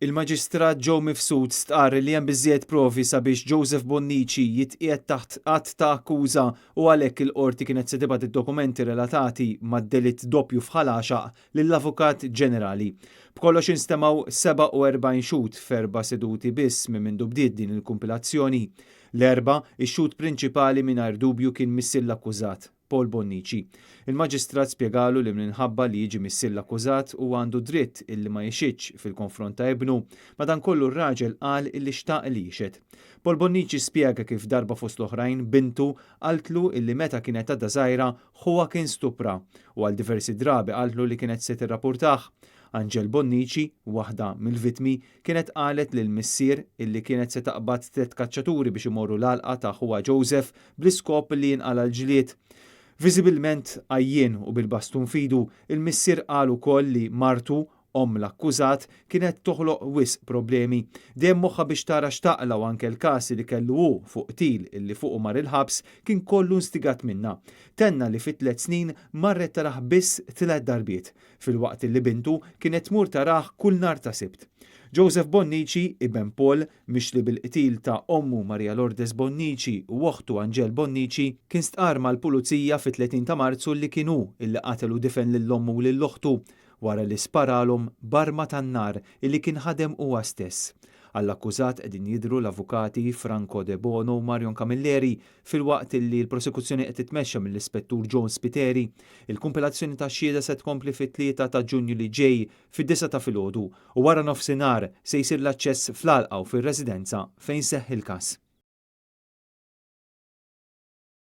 Il-Maġistrat Joe Mifsud stqarr li hemm biżżejjed provi sabiex Joseph Bonnici jitqiegħed taħt qatt ta' akkuża u għalhekk il-qorti kienet se tibgħat id-dokumenti relatati mad-delitt doppju f'ħalaxaq lill-Avukat Ġenerali. B'kollox instemaw 47 xhud f'erba' seduti biss minn mindu bdiet din il-kumpilazzjoni. L-erba' ix-xhud prinċipali mingħajr dubju kien missier l-akkużat, Paul Bonnici. Il-Maġistrat spjegalu li minħabba li jiġi missier l-akkużat u għandu dritt illi ma jixitx fil-konfront ta' ibnu, madankollu r-raġel qal illi xtaq li jixed. Paul Bonnici spjega kif darba fost l-oħrajn bintu qaltlu illi meta kienet għadha żgħira ħuwa kien stupra u għal diversi drabi qaltlu li kienet se tirrapurtah. Angel Bonnici, waħda mill-vitmi, kienet qalet lil missier illi kienet se taqbad 3 kaċċaturi biex imorru l-għalqa ta' ħuwa Joseph bl-iskop li jinqala l-ġlied. Viżibilment għajjien u bil-bastun fidu, il-missier qal ukoll li martu l-akkużat kienet toħloq wisq problemi. Dejjem moħħa biex tara x'taqla u anke l-każ li kellu hu fuq qtil illi fuqu mar il-ħabs kien kollu instigat minna. Tenna li fit 3 snin marret taraħ biss 3 darbiet, filwaqt li bintu kienet tmur taraħ kull nhar ta' Sibt. Joseph Bonnici, ibn Paul, mixli bil-qtil ta' ommu Maria Lourdes Bonnici u oħtu Angel Bonnici, kien stqar mal-pulizija fit-30 ta' Marzu li kienu illi qatelu difen lill-ommu u lill-oħtu wara li sparalhom barma tan-nar illi kien ħadem huwa stess. Għall-akkużat qegħdin jidhru l-avukati Franco De Bono u Marion Camilleri filwaqt li l-prosekuzzjoni qed titmexxa mill-Ispettur John Spiteri. Il-kumpilazzjoni tax-xhieda se tkompli fit-3 ta' Ġunju li ġej fid-9 ta' filgħodu u wara nofsinhar se jsir l-aċċess fl-għalqa u fir-residenza fejn seħħ il-każ.